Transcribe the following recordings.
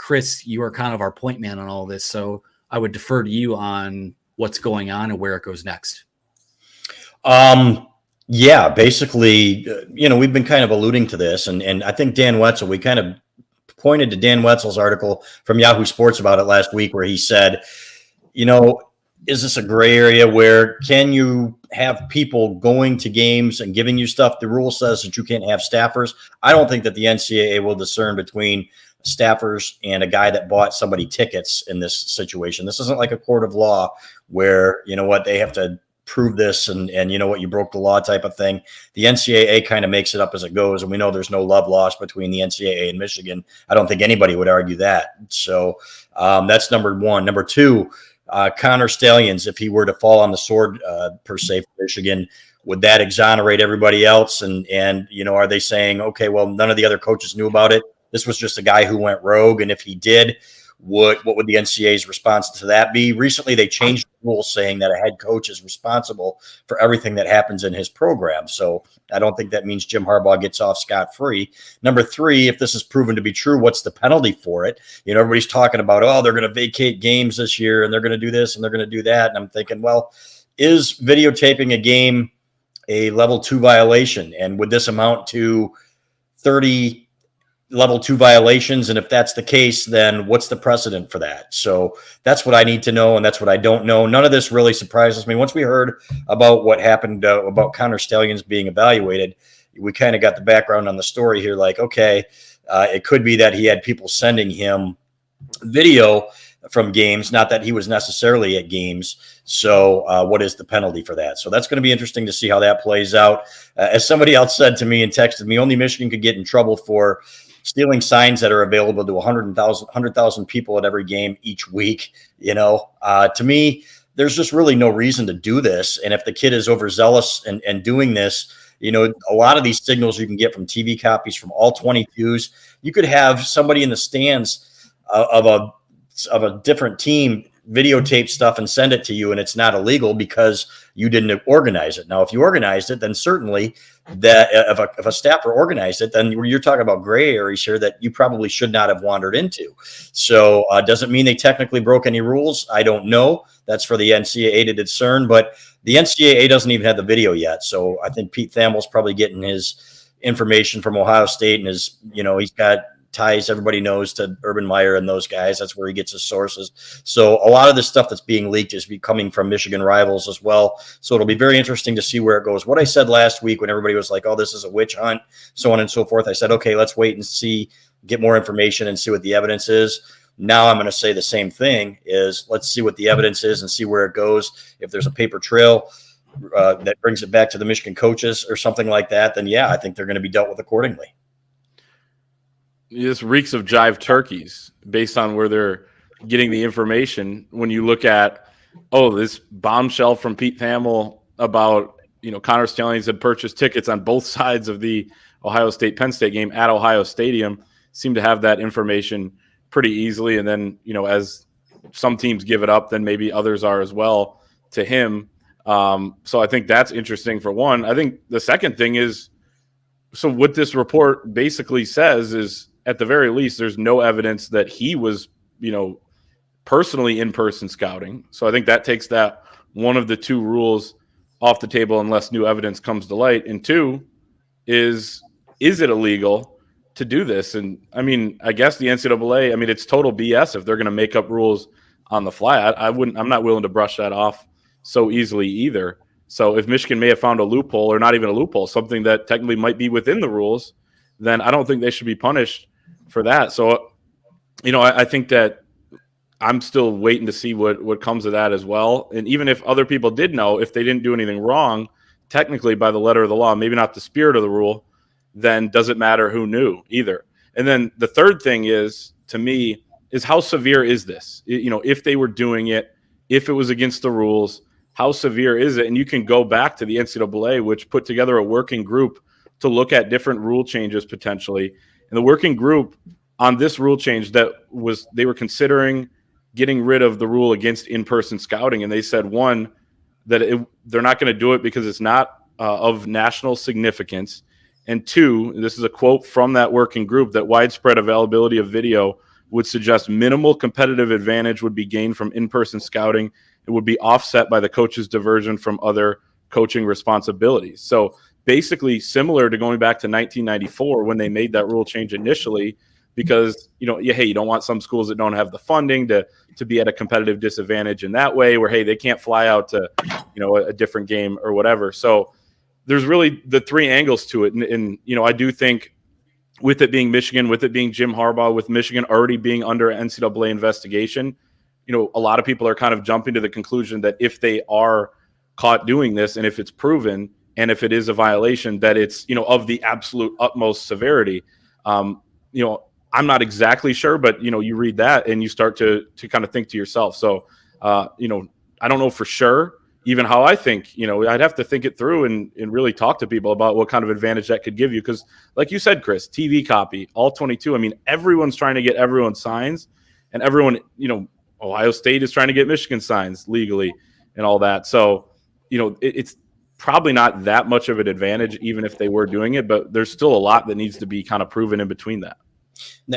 Chris, you are kind of our point man on all this, so I would defer to you on what's going on and where it goes next. Yeah, basically, we've been kind of alluding to this, and I think Dan Wetzel, we kind of pointed to Dan Wetzel's article from Yahoo Sports about it last week, where he said, is this a gray area where can you have people going to games and giving you stuff? The rule says that you can't have staffers. I don't think that the NCAA will discern between staffers and a guy that bought somebody tickets in this situation. This isn't like a court of law where, they have to prove this and you broke the law type of thing. The NCAA kind of makes it up as it goes, and we know there's no love lost between the NCAA and Michigan. I don't think anybody would argue that. So that's number one. Number two, Connor Stalions, if he were to fall on the sword per se for Michigan, would that exonerate everybody else? And are they saying, okay, well, none of the other coaches knew about it, this was just a guy who went rogue, and if he did, what would the NCAA's response to that be? Recently, they changed the rules saying that a head coach is responsible for everything that happens in his program. So I don't think that means Jim Harbaugh gets off scot-free. Number three, if this is proven to be true, what's the penalty for it? Everybody's talking about, they're going to vacate games this year, and they're going to do this, and they're going to do that. And I'm thinking, well, is videotaping a game a level 2 violation? And would this amount to 30 level 2 violations? And if that's the case, then what's the precedent for that? So that's what I need to know, and that's what I don't know. None of this really surprises me. Once we heard about what happened about Connor Stalions being evaluated, we kind of got the background on the story here. Like, okay, it could be that he had people sending him video from games, not that he was necessarily at games. So what is the penalty for that? So that's going to be interesting to see how that plays out. As somebody else said to me and texted me, only Michigan could get in trouble for stealing signs that are available to 100,000 people at every game each week. To me, there's just really no reason to do this. And if the kid is overzealous and doing this, a lot of these signals you can get from TV copies from all 22s. You could have somebody in the stands of a different team videotape stuff and send it to you, and it's not illegal because you didn't organize it. Now, if you organized it, then certainly that if a staffer organized it, then you're talking about gray areas here that you probably should not have wandered into. So doesn't mean they technically broke any rules. I don't know. That's for the NCAA to discern, but the NCAA doesn't even have the video yet. So I think Pete Thamel's probably getting his information from Ohio State, and he's got ties, everybody knows, to Urban Meyer and those guys. That's where he gets his sources. So a lot of the stuff that's being leaked is coming from Michigan rivals as well. So it'll be very interesting to see where it goes. What I said last week when everybody was like, this is a witch hunt, so on and so forth, I said, okay, let's wait and see, get more information and see what the evidence is. Now I'm going to say the same thing, is let's see what the evidence is and see where it goes. If there's a paper trail that brings it back to the Michigan coaches or something like that, then yeah, I think they're going to be dealt with accordingly. This reeks of jive turkeys based on where they're getting the information. When you look at, this bombshell from Pete Thamel about, Connor Stalions had purchased tickets on both sides of the Ohio State-Penn State game at Ohio Stadium, seem to have that information pretty easily. And then, as some teams give it up, then maybe others are as well to him. So I think that's interesting for one. I think the second thing is, so what this report basically says is, at the very least, there's no evidence that he was, personally in-person scouting. So I think that takes that one of the two rules off the table unless new evidence comes to light. And two is it illegal to do this? And I mean, I guess the NCAA, it's total BS if they're going to make up rules on the fly. I'm not willing to brush that off so easily either. So if Michigan may have found a loophole, or not even a loophole, something that technically might be within the rules, then I don't think they should be punished for that. So, I think that I'm still waiting to see what comes of that as well. And even if other people did know, if they didn't do anything wrong, technically by the letter of the law, maybe not the spirit of the rule, then does it matter who knew either? And then the third thing is, to me, is how severe is this? If they were doing it, if it was against the rules, how severe is it? And you can go back to the NCAA, which put together a working group to look at different rule changes potentially. And the working group on this rule change they were considering getting rid of the rule against in-person scouting. And they said, one, that they're not going to do it because it's not of national significance. And two, this is a quote from that working group, that widespread availability of video would suggest minimal competitive advantage would be gained from in-person scouting. It would be offset by the coach's diversion from other coaching responsibilities. So basically similar to going back to 1994 when they made that rule change initially, because, hey, you don't want some schools that don't have the funding to be at a competitive disadvantage in that way where, hey, they can't fly out to, a different game or whatever. So there's really the three angles to it. And I do think with it being Michigan, with it being Jim Harbaugh, with Michigan already being under NCAA investigation, a lot of people are kind of jumping to the conclusion that if they are caught doing this and if it's proven and if it is a violation, that it's, of the absolute utmost severity. I'm not exactly sure, but, you read that and you start to kind of think to yourself. So, I don't know for sure even how I think, I'd have to think it through and really talk to people about what kind of advantage that could give you. Because like you said, Chris, TV copy, all 22. I mean, everyone's trying to get everyone's signs and everyone, Ohio State is trying to get Michigan signs legally and all that. So, it's probably not that much of an advantage, even if they were doing it, but there's still a lot that needs to be kind of proven in between that.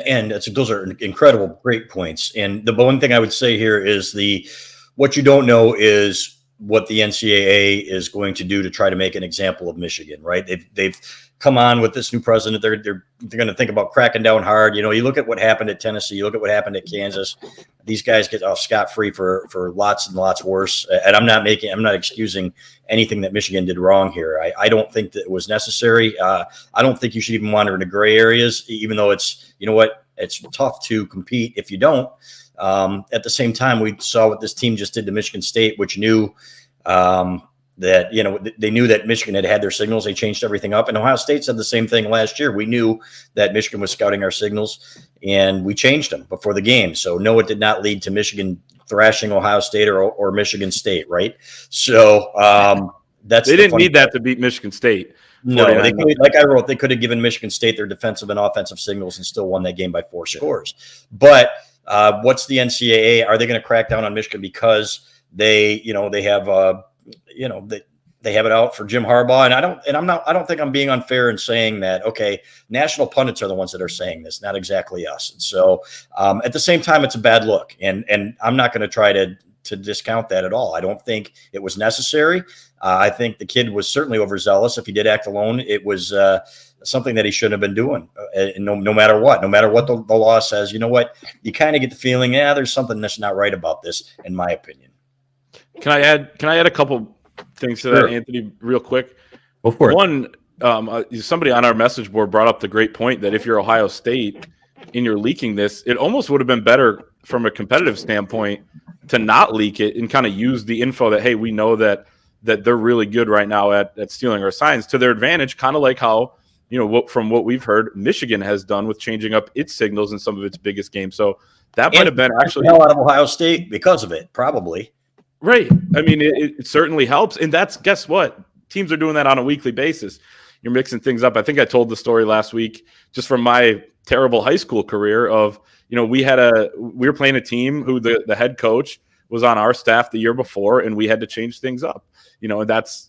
And those are incredible, great points. And the one thing I would say here is what you don't know is what the NCAA is going to do to try to make an example of Michigan, right? They've come on with this new president. They're going to think about cracking down hard. You look at what happened at Tennessee. You look at what happened at Kansas. These guys get off scot-free for lots and lots worse. And I'm not excusing anything that Michigan did wrong here. I don't think that it was necessary. I don't think you should even wander into gray areas, even though it's, it's tough to compete if you don't. At the same time, we saw what this team just did to Michigan State, which knew that, they knew that Michigan had their signals. They changed everything up. And Ohio State said the same thing last year. We knew that Michigan was scouting our signals and we changed them before the game. So no, it did not lead to Michigan thrashing Ohio State or Michigan State. Right. So they didn't need that to beat Michigan State. No, like I wrote, they could have given Michigan State their defensive and offensive signals and still won that game by 4 scores. But what's the NCAA? Are they going to crack down on Michigan because they have they have it out for Jim Harbaugh? And I don't think I'm being unfair in saying that. Okay, national pundits are the ones that are saying this, not exactly us. And so at the same time, it's a bad look, and I'm not going to try to discount that at all. I don't think it was necessary. I think the kid was certainly overzealous. If he did act alone, it was something that he shouldn't have been doing. No matter what the law says, you kind of get the feeling, there's something that's not right about this, in my opinion. Can I add a couple things to that, Anthony, real quick? Go for it. One, somebody on our message board brought up the great point that if you're Ohio State and you're leaking this, it almost would have been better from a competitive standpoint to not leak it and kind of use the info that, hey, we know that they're really good right now at stealing our signs to their advantage, kind of like how, from what we've heard, Michigan has done with changing up its signals in some of its biggest games. So that might have been actually hell out of Ohio State because of it, probably. Right. I mean, it certainly helps. And guess what? Teams are doing that on a weekly basis. You're mixing things up. I think I told the story last week, just from my terrible high school career of, we were playing a team who the head coach was on our staff the year before, and we had to change things up, and that's,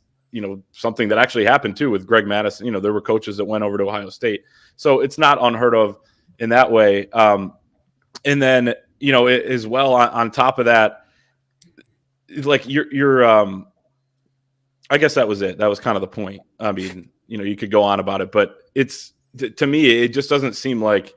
something that actually happened too with Greg Madison. There were coaches that went over to Ohio State. So it's not unheard of in that way. And then, as well on top of that, like you're I guess that was it. That was kind of the point. I mean, you could go on about it, but it's, to me, it just doesn't seem like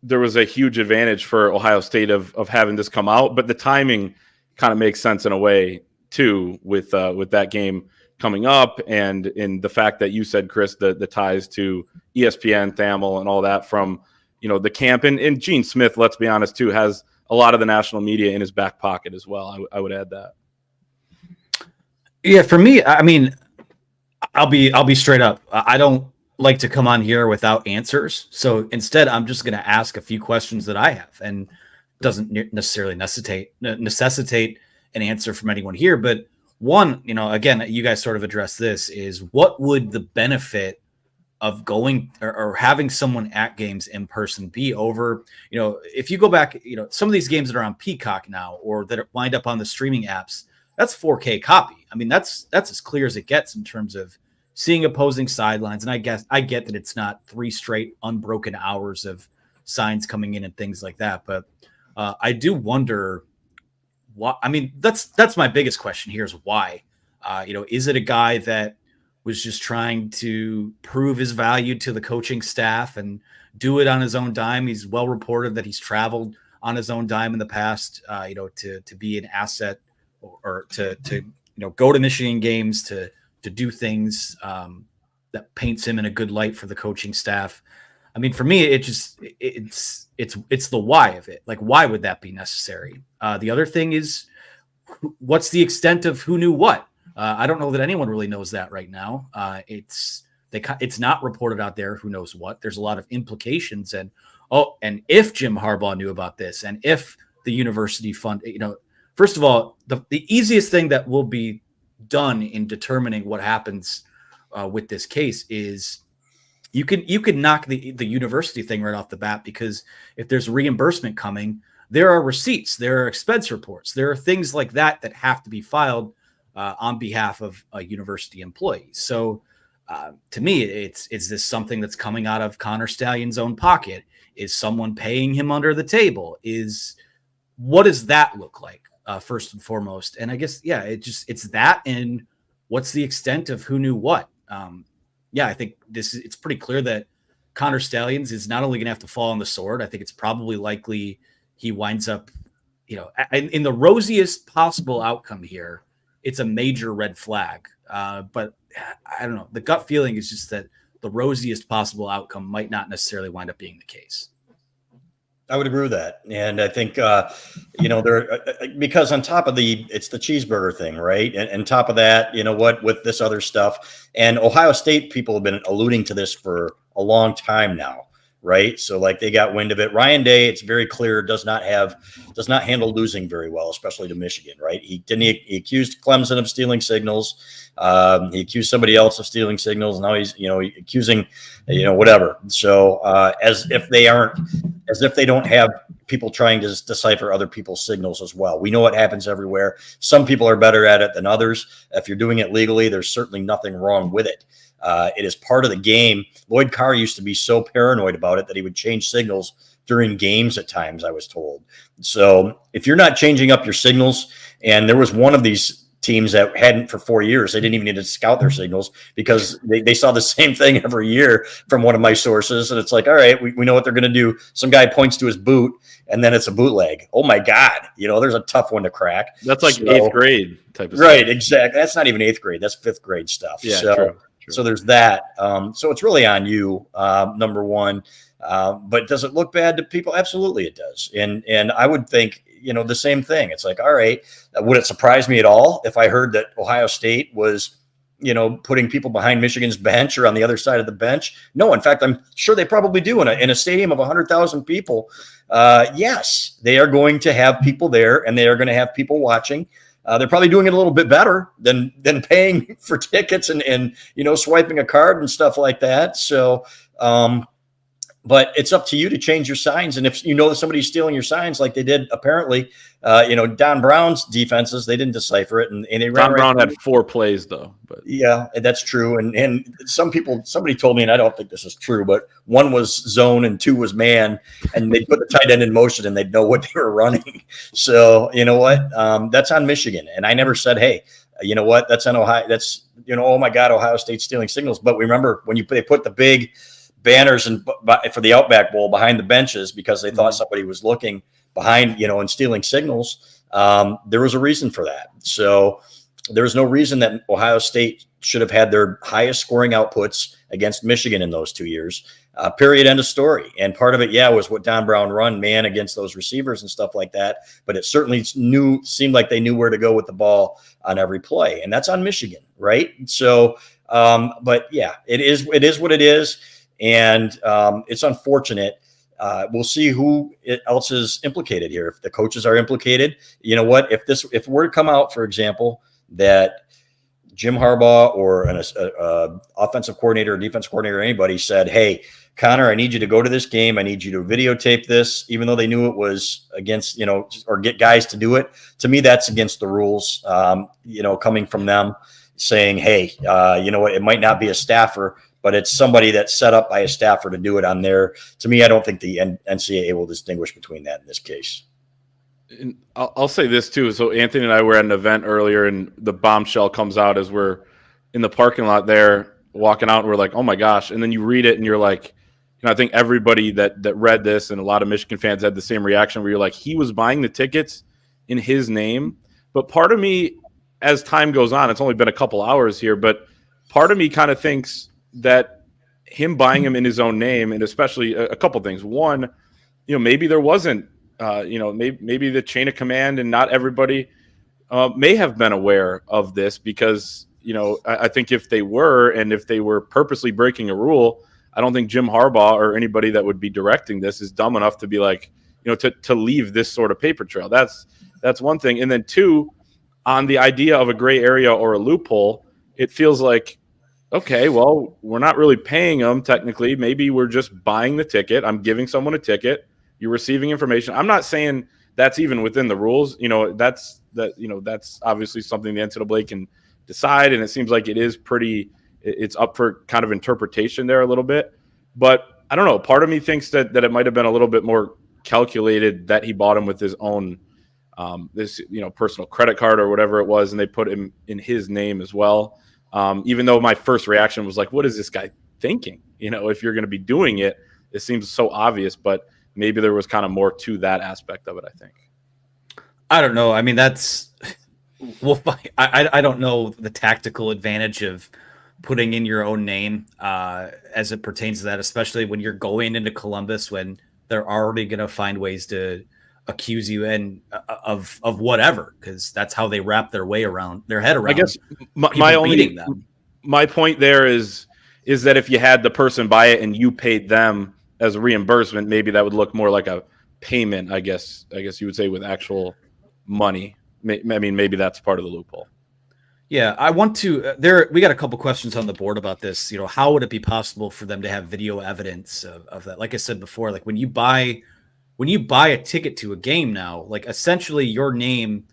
there was a huge advantage for Ohio State of having this come out, but the timing kind of makes sense in a way too, with that game coming up and in the fact that you said, Chris, the ties to ESPN, Thamel, and all that from, the camp, and Gene Smith, let's be honest too, has a lot of the national media in his back pocket as well. I would add that. Yeah, for me, I mean, I'll be straight up. I don't like to come on here without answers. So instead, I'm just going to ask a few questions that I have, and doesn't necessarily necessitate an answer from anyone here. But one, again, you guys sort of addressed this, is what would the benefit of going or having someone at games in person be over, if you go back, some of these games that are on Peacock now, or that wind up on the streaming apps, that's 4K copy. I mean, that's as clear as it gets in terms of seeing opposing sidelines. And I get that it's not 3 straight unbroken hours of signs coming in and things like that. But I do wonder why. I mean, that's my biggest question here is why. Is it a guy that was just trying to prove his value to the coaching staff and do it on his own dime? He's well reported that he's traveled on his own dime in the past, to be an asset or to go to Michigan games, to do things that paints him in a good light for the coaching staff. I mean, for me, it's the why of it. Like, why would that be necessary? The other thing is, what's the extent of who knew what? I don't know that anyone really knows that right now. It's not reported out there who knows what. There's a lot of implications, and if Jim Harbaugh knew about this, and if the university fund, first of all, the easiest thing that will be done in determining what happens with this case is you can knock the university thing right off the bat, because if there's reimbursement coming, there are receipts, there are expense reports, there are things like that have to be filed on behalf of university employees. So to me, is this something that's coming out of Connor Stallion's own pocket? Is someone paying him under the table? What does that look like, first and foremost? And I guess, it's that, and what's the extent of who knew what? I think it's pretty clear that Connor Stalions is not only going to have to fall on the sword. I think it's probably likely he winds up, in the rosiest possible outcome here, it's a major red flag. But I don't know. The gut feeling is just that the rosiest possible outcome might not necessarily wind up being the case. I would agree with that. And I think, because on top of it's the cheeseburger thing, right? And top of that, with this other stuff, and Ohio State people have been alluding to this for a long time now, right? So like they got wind of it. Ryan Day, it's very clear, does not handle losing very well, especially to Michigan, right? He accused Clemson of stealing signals. He accused somebody else of stealing signals. Now he's, accusing, whatever. So as if they don't have people trying to decipher other people's signals as well. We know it happens everywhere. Some people are better at it than others. If you're doing it legally, there's certainly nothing wrong with it. It is part of the game. Lloyd Carr used to be so paranoid about it that he would change signals during games at times, I was told. So if you're not changing up your signals, and there was one of these teams that hadn't for 4 years, they didn't even need to scout their signals because they saw the same thing every year from one of my sources. And it's like, all right, we know what they're going to do. Some guy points to his boot and then it's a bootleg. Oh my God. There's a tough one to crack. That's like 8th grade type of right, stuff. Exactly. That's not even 8th grade. That's 5th grade stuff. Yeah, true. True. So there's that. So it's really on you, number one. But does it look bad to people? Absolutely it does. And I would think, the same thing. It's like, all right, would it surprise me at all if I heard that Ohio State was, putting people behind Michigan's bench or on the other side of the bench? No, in fact, I'm sure they probably do in a stadium of 100,000 people. Yes, they are going to have people there and they are going to have people watching. They're probably doing it a little bit better than paying for tickets and swiping a card and stuff like that. So, but it's up to you to change your signs. And if that somebody's stealing your signs, like they did apparently, Don Brown's defenses, they didn't decipher it, and they ran. Don Brown had 4 plays though, but yeah, that's true. And somebody told me, and I don't think this is true, but 1 was zone and 2 was man, and they put the tight end in motion and they'd know what they were running. So you know what? That's on Michigan. And I never said, hey, you know what? That's on Ohio. That's oh my God, Ohio State's stealing signals. But remember when they put the big banners for the Outback Bowl behind the benches because they thought somebody was looking behind, and stealing signals. There was a reason for that. So there was no reason that Ohio State should have had their highest scoring outputs against Michigan in those 2 years. Period. End of story. And part of it, was what Don Brown run man against those receivers and stuff like that. But it certainly seemed like they knew where to go with the ball on every play. And that's on Michigan. Right. So, but yeah, it is what it is. And it's unfortunate. We'll see who else is implicated here. If the coaches are implicated, if we're to come out, for example, that Jim Harbaugh or an offensive coordinator or defensive coordinator or anybody said, hey, Connor, I need you to go to this game. I need you to videotape this, even though they knew it was against, or get guys to do it. To me, that's against the rules, coming from them saying, hey, what, it might not be a staffer, but it's somebody that's set up by a staffer to do it on their. To me, I don't think the NCAA will distinguish between that in this case. And I'll say this too. So Anthony and I were at an event earlier, and the bombshell comes out as we're in the parking lot there walking out, and we're like, oh my gosh. And then you read it and you're like, I think everybody that read this and a lot of Michigan fans had the same reaction where you're like, he was buying the tickets in his name. But part of me, as time goes on, it's only been a couple hours here, but part of me kind of thinks that him buying him in his own name, and especially a couple things. One, maybe there wasn't, maybe the chain of command and not everybody may have been aware of this because, I think if they were, and if they were purposely breaking a rule, I don't think Jim Harbaugh or anybody that would be directing this is dumb enough to be like, to leave this sort of paper trail. That's one thing. And then two, on the idea of a gray area or a loophole, it feels like, okay, well, we're not really paying them technically. Maybe we're just buying the ticket. I'm giving someone a ticket. You're receiving information. I'm not saying that's even within the rules. That's obviously something the NCAA can decide. And it seems like it's up for kind of interpretation there a little bit. But I don't know. Part of me thinks that it might have been a little bit more calculated that he bought him with his own personal credit card or whatever it was, and they put him in his name as well. Even though my first reaction was like, what is this guy thinking? If you're going to be doing it, it seems so obvious, but maybe there was kind of more to that aspect of it, I think. I don't know. I mean, I don't know the tactical advantage of putting in your own name as it pertains to that, especially when you're going into Columbus, when they're already going to find ways to accuse you of whatever, because that's how they wrap their head around. I guess my point there is that if you had the person buy it and you paid them as a reimbursement, maybe that would look more like a payment. I guess you would say with actual money. I mean, maybe that's part of the loophole. Yeah, I want to. We got a couple questions on the board about this. How would it be possible for them to have video evidence of that? Like I said before, like when you buy a ticket to a game now, like essentially your name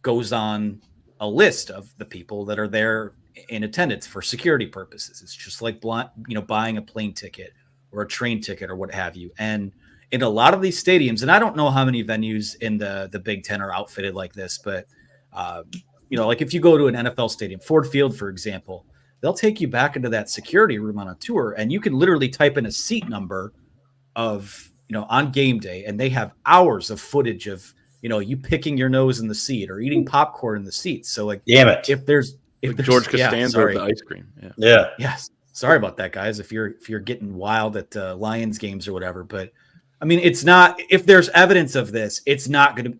goes on a list of the people that are there in attendance for security purposes. It's just like buying a plane ticket or a train ticket or what have you. And in a lot of these stadiums, and I don't know how many venues in the Big Ten are outfitted like this, but like if you go to an NFL stadium, Ford Field, for example, they'll take you back into that security room on a tour, and you can literally type in a seat number of, on game day, and they have hours of footage of, you picking your nose in the seat or eating popcorn in the seat. So like, damn it. If there's George Costanza with the ice cream. Yeah. Yes. Sorry about that, guys. If you're getting wild at Lions games or whatever, but I mean, it's not, if there's evidence of this, it's not going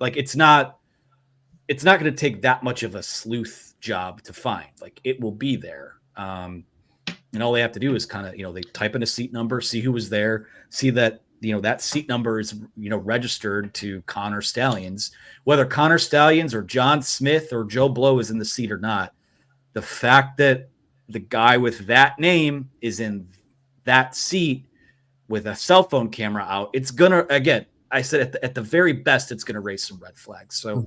to take that much of a sleuth job to find. Like, it will be there. And all they have to do is kind of, they type in a seat number, see who was there, see that, that seat number is, registered to Connor Stallions. Whether Connor Stallions or John Smith or Joe Blow is in the seat or not, the fact that the guy with that name is in that seat with a cell phone camera out, it's gonna, again, I said at the very best, it's gonna raise some red flags. So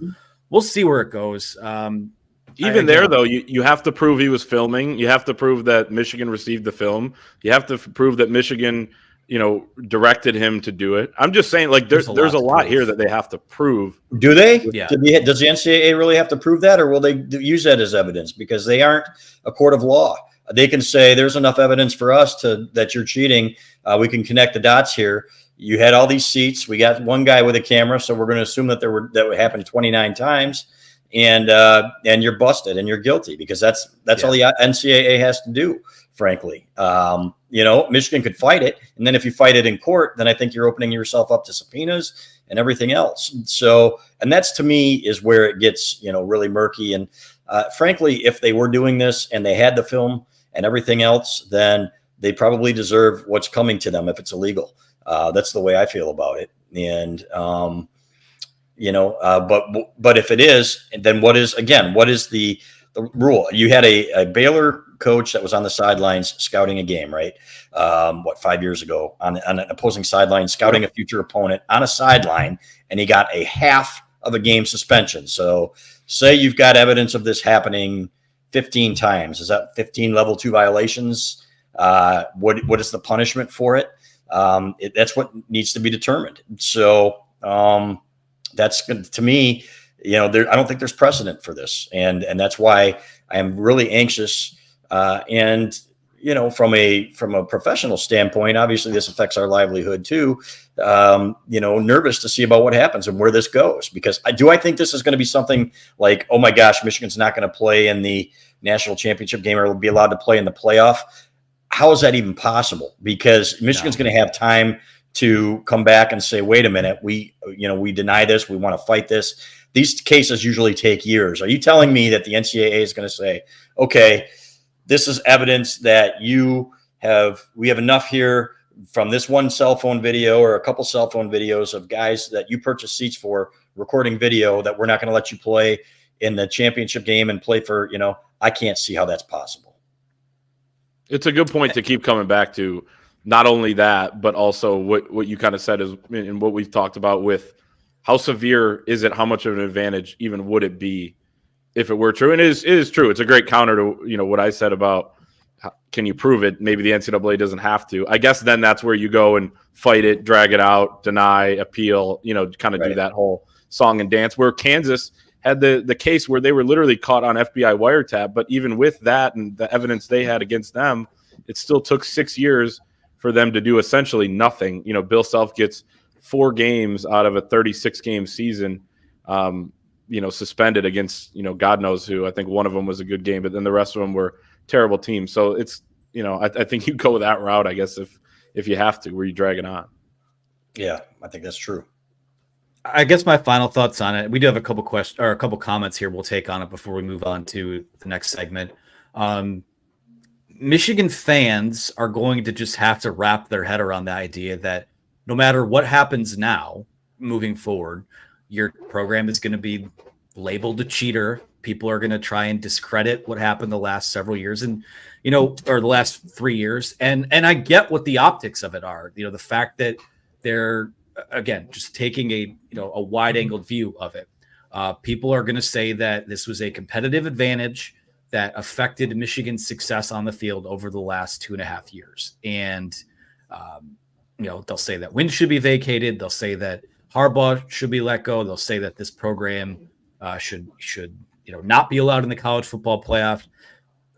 we'll see where it goes. Though, you have to prove he was filming. You have to prove that Michigan received the film. You have to prove that Michigan, directed him to do it. I'm just saying, like, there's a lot here that they have to prove. Do they? Yeah. Does the NCAA really have to prove that, or will they use that as evidence? Because they aren't a court of law. They can say there's enough evidence for us that you're cheating. We can connect the dots here. You had all these seats. We got one guy with a camera, so we're going to assume that that would happen 29 times, and you're busted and you're guilty, because that's all the NCAA has to do. Frankly, Michigan could fight it, and then if you fight it in court, then I think you're opening yourself up to subpoenas and everything else. So, and that's, to me, is where it gets really murky. And frankly, if they were doing this and they had the film and everything else, then they probably deserve what's coming to them if it's illegal. That's the way I feel about it. And but if it is, then what is the rule? You had a Baylor coach that was on the sidelines scouting a game, right? 5 years ago on an opposing sideline, scouting a future opponent on a sideline, and he got a half of a game suspension. So say you've got evidence of this happening 15 times. Is that 15 level 2 violations? What is the punishment for it? That's what needs to be determined. So that's good to me. I don't think there's precedent for this, and that's why I am really anxious. And from a professional standpoint, obviously this affects our livelihood too. Nervous to see about what happens and where this goes, because I think this is going to be something like, oh my gosh, Michigan's not going to play in the national championship game or will be allowed to play in the playoff. How is that even possible? Because Michigan's going to have time to come back and say, wait a minute, we deny this. We want to fight this. These cases usually take years. Are you telling me that the NCAA is going to say, okay, this is evidence that we have enough here from this one cell phone video or a couple cell phone videos of guys that you purchased seats for recording video that we're not going to let you play in the championship game and play for, I can't see how that's possible. It's a good point to keep coming back to. Not only that, but also what you kind of said is, and what we've talked about with how severe is it, how much of an advantage even would it be if it were true? And it is true. It's a great counter to, what I said about can you prove it? Maybe the NCAA doesn't have to. I guess then that's where you go and fight it, drag it out, deny, appeal, kind of do that whole song and dance, where Kansas had the case where they were literally caught on FBI wiretap. But even with that and the evidence they had against them, it still took 6 years for them to do essentially nothing. Bill Self gets 4 games out of a 36-game season, suspended against, God knows who. I think one of them was a good game, but then the rest of them were terrible teams. So it's, I think you go that route, I guess, if you have to, where you drag it on. Yeah, I think that's true. I guess my final thoughts on it. We do have a couple questions or a couple comments here we'll take on it before we move on to the next segment. Michigan fans are going to just have to wrap their head around the idea that no matter what happens now, moving forward, your program is going to be labeled a cheater. People are going to try and discredit what happened the last several years and, or the last 3 years. And I get what the optics of it are, the fact that they're, again, just taking a wide angled view of it. People are going to say that this was a competitive advantage that affected Michigan's success on the field over the last 2.5 years. And, they'll say that Wynn should be vacated. They'll say that Harbaugh should be let go. They'll say that this program should not be allowed in the college football playoff.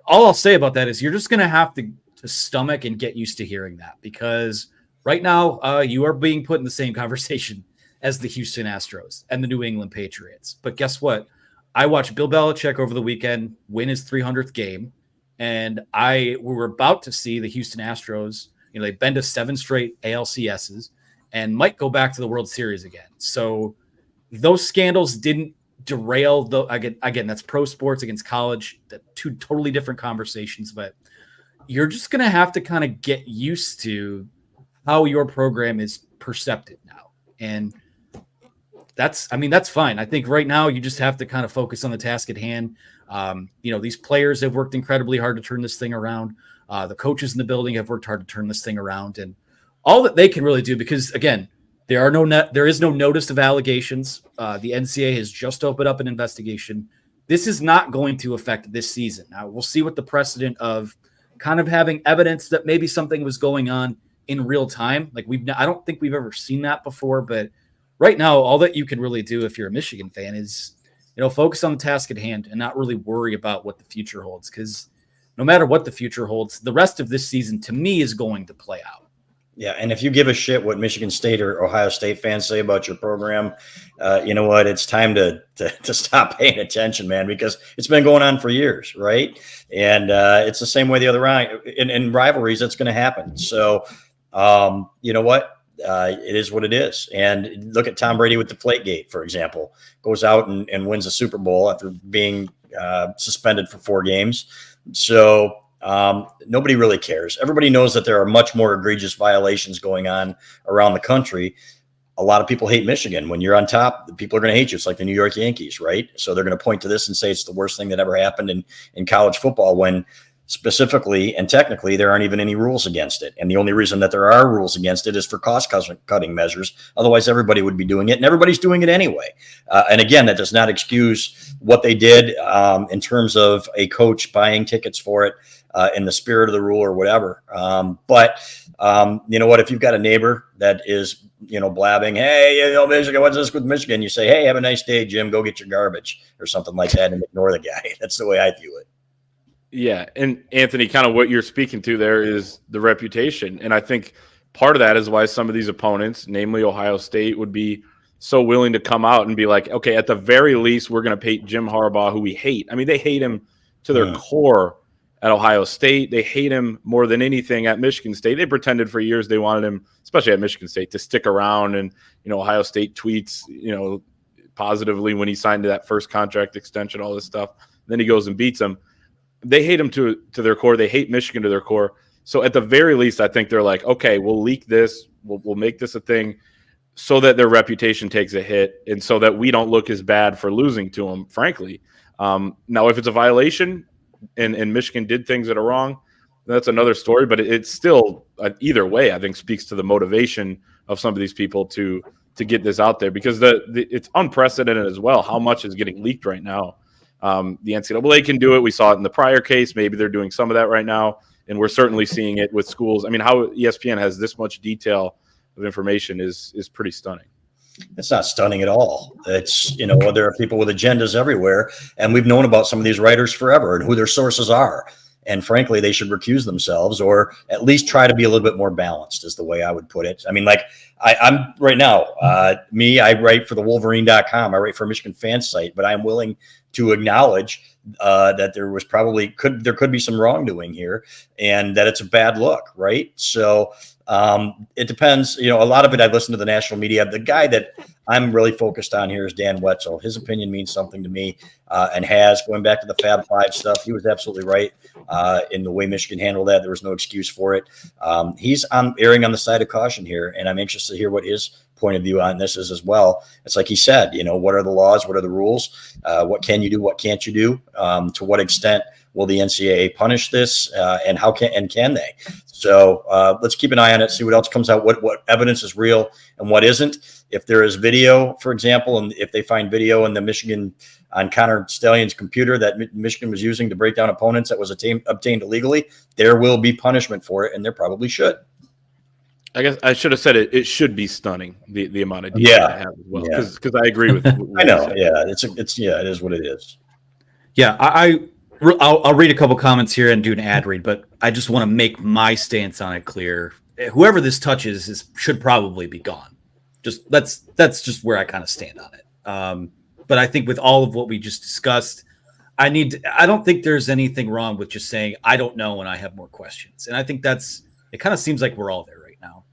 All I'll say about that is you're just going to have to stomach and get used to hearing that, because right now you are being put in the same conversation as the Houston Astros and the New England Patriots. But guess what? I watched Bill Belichick over the weekend win his 300th game, and we were about to see the Houston Astros. They've been to 7 straight ALCSs and might go back to the World Series again. So those scandals didn't derail again, that's pro sports against college, two totally different conversations, but you're just going to have to kind of get used to how your program is perceived now. And that's fine. I think right now you just have to kind of focus on the task at hand. These players have worked incredibly hard to turn this thing around. The coaches in the building have worked hard to turn this thing around, and all that they can really do, because again, there is no notice of allegations. The NCAA has just opened up an investigation. This is not going to affect this season. Now we'll see what the precedent of kind of having evidence that maybe something was going on in real time. Like I don't think we've ever seen that before, but right now, all that you can really do if you're a Michigan fan is, focus on the task at hand and not really worry about what the future holds. Because no matter what the future holds, the rest of this season to me is going to play out. Yeah, and if you give a shit what Michigan State or Ohio State fans say about your program, you know what? It's time to stop paying attention, man, because it's been going on for years, right? And it's the same way the other round. In rivalries, that's going to happen. So, you know what? It is what it is. And look at Tom Brady with Deflategate, for example, goes out and wins a Super Bowl after being suspended for 4 games. So nobody really cares. Everybody knows that there are much more egregious violations going on around the country. A lot of people hate Michigan. When you're on top, people are going to hate you. It's like the New York Yankees, right? So they're going to point to this and say it's the worst thing that ever happened in college football, when specifically and technically there aren't even any rules against it. And the only reason that there are rules against it is for cost-cutting measures. Otherwise, everybody would be doing it, and everybody's doing it anyway. And again, that does not excuse what they did in terms of a coach buying tickets for it. in the spirit of the rule or whatever. But you know what? If you've got a neighbor that is, you know, blabbing, hey, you know, Michigan, what's this with Michigan? You say, hey, have a nice day, Jim. Go get your garbage or something like that, and ignore the guy. That's the way I view it. Yeah, and Anthony, kind of what you're speaking to there is the reputation, and I think part of that is why some of these opponents, namely Ohio State, would be so willing to come out and be like, okay, at the very least, we're going to paint Jim Harbaugh, who we hate. I mean, they hate him to their core at Ohio State. They hate him more than anything at Michigan State. They pretended for years they wanted him, especially at Michigan State, to stick around. And, you know, Ohio State tweets, you know, positively when he signed that first contract extension, all this stuff. Then he goes and beats them. They hate him to their core. They hate Michigan to their core. So at the very least, I think they're like, okay, we'll leak this. We'll make this a thing so that their reputation takes a hit and so that we don't look as bad for losing to them, frankly. Now, if it's a violation and Michigan did things that are wrong, that's another story. But it's still, either way, I think speaks to the motivation of some of these people to get this out there, because it's unprecedented as well how much is getting leaked right now. The NCAA can do it. We saw it in the prior case. Maybe they're doing some of that right now, and we're certainly seeing it with schools. I mean, how ESPN has this much detail of information is pretty stunning. It's not stunning at all. It's, you know, there are people with agendas everywhere, and we've known about some of these writers forever and who their sources are. And frankly, they should recuse themselves, or at least try to be a little bit more balanced, is the way I would put it. I mean, like I'm right now, I write for the Wolverine.com. I write for a Michigan fan site, but I'm willing to acknowledge that there was there could be some wrongdoing here, and that it's a bad look, right? So it depends. You know, a lot of it, I've listened to the national media. The guy that I'm really focused on here is Dan Wetzel. His opinion means something to me, and has, going back to the Fab Five stuff. He was absolutely right in the way Michigan handled that. There was no excuse for it. He's erring on the side of caution here, and I'm anxious to hear what his point of view on this is as well. It's like he said, you know, what are the laws? What are the rules? What can you do? What can't you do? To what extent will the NCAA punish this? And how can they? So let's keep an eye on it, see what else comes out, what evidence is real and what isn't. If there is video, for example, and if they find video in the Michigan on Connor Stalions' computer that Michigan was using to break down opponents that was obtained illegally, there will be punishment for it, and there probably should. I guess I should have said it should be stunning, the amount of detail I have as well, because I agree with I know, yeah, it is what it is. Yeah, I'll read a couple comments here and do an ad read, but I just want to make my stance on it clear. Whoever this touches should probably be gone. That's just where I kind of stand on it. But I think with all of what we just discussed, I don't think there's anything wrong with just saying I don't know and I have more questions. And I think it kind of seems like we're all there right